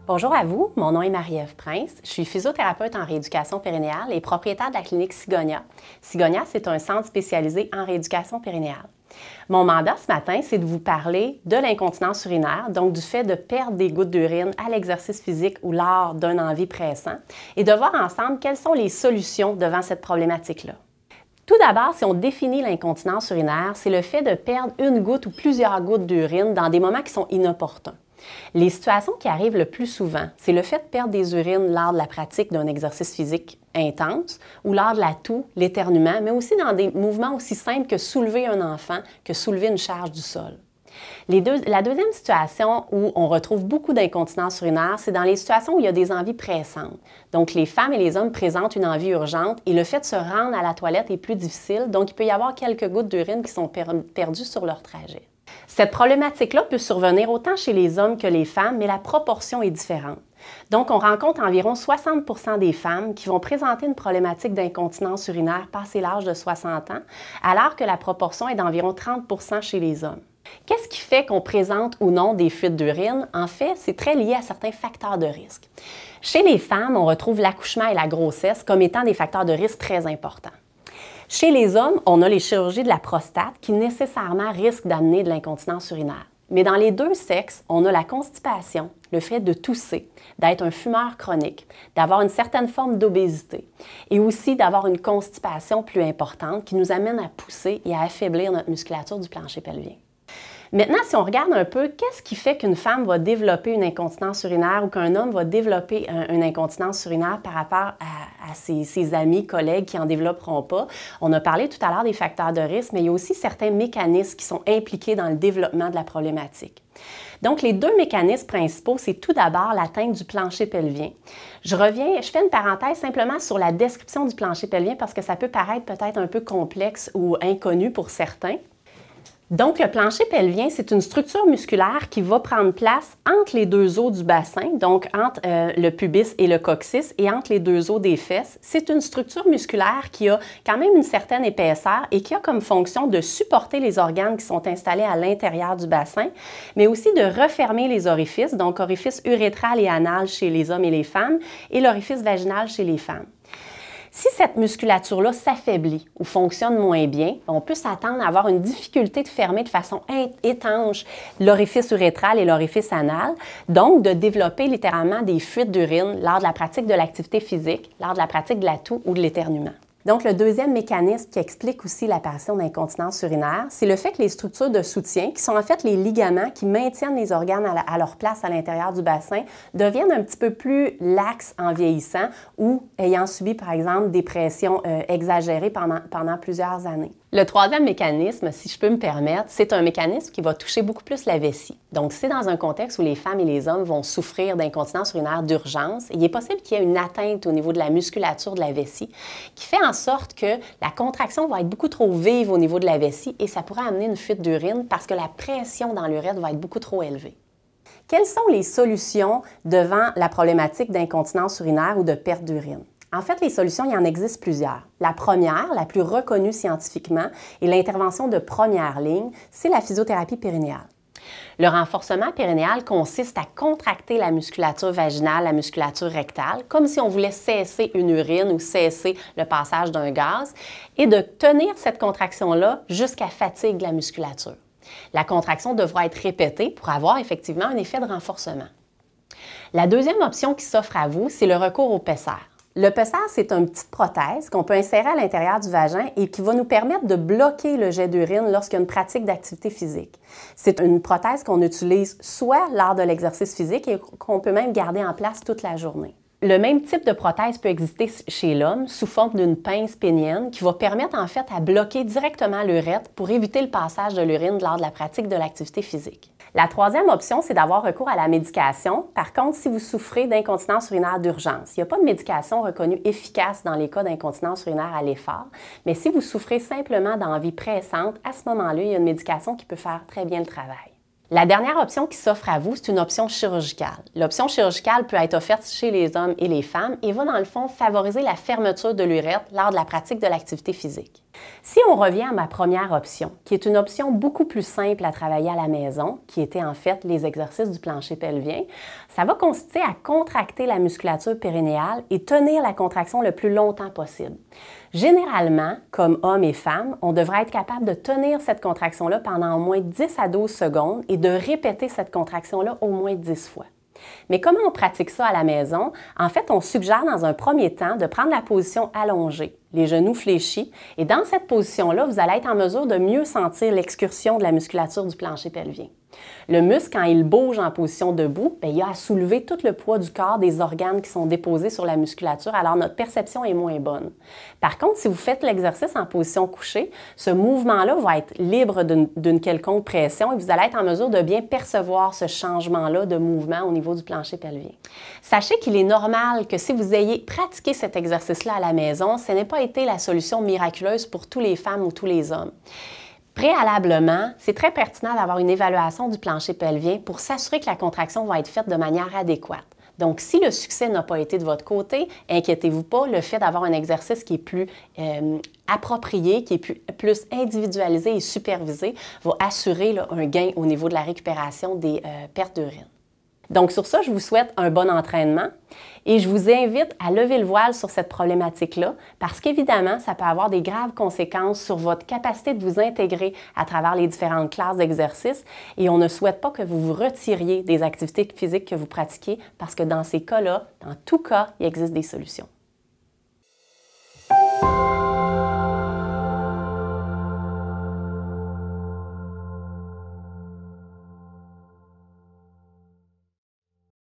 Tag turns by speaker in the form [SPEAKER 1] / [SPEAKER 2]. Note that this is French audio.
[SPEAKER 1] Bonjour à vous, mon nom est Marie-Ève Prince. Je suis physiothérapeute en rééducation périnéale et propriétaire de la clinique Cigonia. Cigonia, c'est un centre spécialisé en rééducation périnéale. Mon mandat ce matin, c'est de vous parler de l'incontinence urinaire, donc du fait de perdre des gouttes d'urine à l'exercice physique ou lors d'un envie pressant, et de voir ensemble quelles sont les solutions devant cette problématique-là. Tout d'abord, si on définit l'incontinence urinaire, c'est le fait de perdre une goutte ou plusieurs gouttes d'urine dans des moments qui sont inopportuns. Les situations qui arrivent le plus souvent, c'est le fait de perdre des urines lors de la pratique d'un exercice physique intense ou lors de la toux, l'éternuement, mais aussi dans des mouvements aussi simples que soulever un enfant, que soulever une charge du sol. La deuxième situation où on retrouve beaucoup d'incontinence urinaire, c'est dans les situations où il y a des envies pressantes. Donc, les femmes et les hommes présentent une envie urgente et le fait de se rendre à la toilette est plus difficile, donc il peut y avoir quelques gouttes d'urine qui sont perdues sur leur trajet. Cette problématique-là peut survenir autant chez les hommes que les femmes, mais la proportion est différente. Donc, on rencontre environ 60% des femmes qui vont présenter une problématique d'incontinence urinaire passé l'âge de 60 ans, alors que la proportion est d'environ 30% chez les hommes. Qu'est-ce qui fait qu'on présente ou non des fuites d'urine? En fait, c'est très lié à certains facteurs de risque. Chez les femmes, on retrouve l'accouchement et la grossesse comme étant des facteurs de risque très importants. Chez les hommes, on a les chirurgies de la prostate qui nécessairement risquent d'amener de l'incontinence urinaire. Mais dans les deux sexes, on a la constipation, le fait de tousser, d'être un fumeur chronique, d'avoir une certaine forme d'obésité et aussi d'avoir une constipation plus importante qui nous amène à pousser et à affaiblir notre musculature du plancher pelvien. Maintenant, si on regarde un peu, qu'est-ce qui fait qu'une femme va développer une incontinence urinaire ou qu'un homme va développer une incontinence urinaire par rapport à ses amis, collègues qui n'en développeront pas? On a parlé tout à l'heure des facteurs de risque, mais il y a aussi certains mécanismes qui sont impliqués dans le développement de la problématique. Donc, les deux mécanismes principaux, c'est tout d'abord l'atteinte du plancher pelvien. Je fais une parenthèse simplement sur la description du plancher pelvien parce que ça peut paraître peut-être un peu complexe ou inconnu pour certains. Donc, le plancher pelvien, c'est une structure musculaire qui va prendre place entre les deux os du bassin, donc entre le pubis et le coccyx et entre les deux os des fesses. C'est une structure musculaire qui a quand même une certaine épaisseur et qui a comme fonction de supporter les organes qui sont installés à l'intérieur du bassin, mais aussi de refermer les orifices, donc orifice urétral et anal chez les hommes et les femmes et l'orifice vaginal chez les femmes. Si cette musculature-là s'affaiblit ou fonctionne moins bien, on peut s'attendre à avoir une difficulté de fermer de façon étanche l'orifice urétral et l'orifice anal, donc de développer littéralement des fuites d'urine lors de la pratique de l'activité physique, lors de la pratique de la toux ou de l'éternuement. Donc, le deuxième mécanisme qui explique aussi l'apparition d'incontinence urinaire, c'est le fait que les structures de soutien, qui sont en fait les ligaments qui maintiennent les organes à leur place à l'intérieur du bassin, deviennent un petit peu plus laxes en vieillissant ou ayant subi, par exemple, des pressions exagérées pendant plusieurs années. Le troisième mécanisme, si je peux me permettre, c'est un mécanisme qui va toucher beaucoup plus la vessie. Donc, c'est dans un contexte où les femmes et les hommes vont souffrir d'incontinence urinaire d'urgence. Il est possible qu'il y ait une atteinte au niveau de la musculature de la vessie qui fait en sorte que la contraction va être beaucoup trop vive au niveau de la vessie et ça pourrait amener une fuite d'urine parce que la pression dans l'urètre va être beaucoup trop élevée. Quelles sont les solutions devant la problématique d'incontinence urinaire ou de perte d'urine? En fait, les solutions, il y en existe plusieurs. La première, la plus reconnue scientifiquement, et l'intervention de première ligne, c'est la physiothérapie périnéale. Le renforcement périnéal consiste à contracter la musculature vaginale, la musculature rectale, comme si on voulait cesser une urine ou cesser le passage d'un gaz, et de tenir cette contraction-là jusqu'à fatigue la musculature. La contraction devra être répétée pour avoir effectivement un effet de renforcement. La deuxième option qui s'offre à vous, c'est le recours au pessaire. Le pessaire, c'est une petite prothèse qu'on peut insérer à l'intérieur du vagin et qui va nous permettre de bloquer le jet d'urine lorsqu'il y a une pratique d'activité physique. C'est une prothèse qu'on utilise soit lors de l'exercice physique et qu'on peut même garder en place toute la journée. Le même type de prothèse peut exister chez l'homme sous forme d'une pince pénienne qui va permettre en fait à bloquer directement l'urètre pour éviter le passage de l'urine lors de la pratique de l'activité physique. La troisième option, c'est d'avoir recours à la médication. Par contre, si vous souffrez d'incontinence urinaire d'urgence, il n'y a pas de médication reconnue efficace dans les cas d'incontinence urinaire à l'effort, mais si vous souffrez simplement d'envie pressante, à ce moment-là, il y a une médication qui peut faire très bien le travail. La dernière option qui s'offre à vous, c'est une option chirurgicale. L'option chirurgicale peut être offerte chez les hommes et les femmes et va dans le fond favoriser la fermeture de l'urètre lors de la pratique de l'activité physique. Si on revient à ma première option, qui est une option beaucoup plus simple à travailler à la maison, qui était en fait les exercices du plancher pelvien, ça va consister à contracter la musculature périnéale et tenir la contraction le plus longtemps possible. Généralement, comme hommes et femmes, on devrait être capable de tenir cette contraction-là pendant au moins 10 à 12 secondes et de répéter cette contraction-là au moins 10 fois. Mais comment on pratique ça à la maison? En fait, on suggère dans un premier temps de prendre la position allongée, les genoux fléchis, et dans cette position-là, vous allez être en mesure de mieux sentir l'excursion de la musculature du plancher pelvien. Le muscle, quand il bouge en position debout, il a à soulever tout le poids du corps des organes qui sont déposés sur la musculature, alors notre perception est moins bonne. Par contre, si vous faites l'exercice en position couchée, ce mouvement-là va être libre d'une quelconque pression et vous allez être en mesure de bien percevoir ce changement-là de mouvement au niveau du plancher pelvien. Sachez qu'il est normal que si vous ayez pratiqué cet exercice-là à la maison, ce n'ait pas été la solution miraculeuse pour toutes les femmes ou tous les hommes. Préalablement, c'est très pertinent d'avoir une évaluation du plancher pelvien pour s'assurer que la contraction va être faite de manière adéquate. Donc, si le succès n'a pas été de votre côté, inquiétez-vous pas, le fait d'avoir un exercice qui est plus approprié, qui est plus individualisé et supervisé, va assurer un gain au niveau de la récupération des pertes d'urine. Donc, sur ça, je vous souhaite un bon entraînement et je vous invite à lever le voile sur cette problématique-là parce qu'évidemment, ça peut avoir des graves conséquences sur votre capacité de vous intégrer à travers les différentes classes d'exercices et on ne souhaite pas que vous vous retiriez des activités physiques que vous pratiquez parce que dans ces cas-là, dans tout cas, il existe des solutions.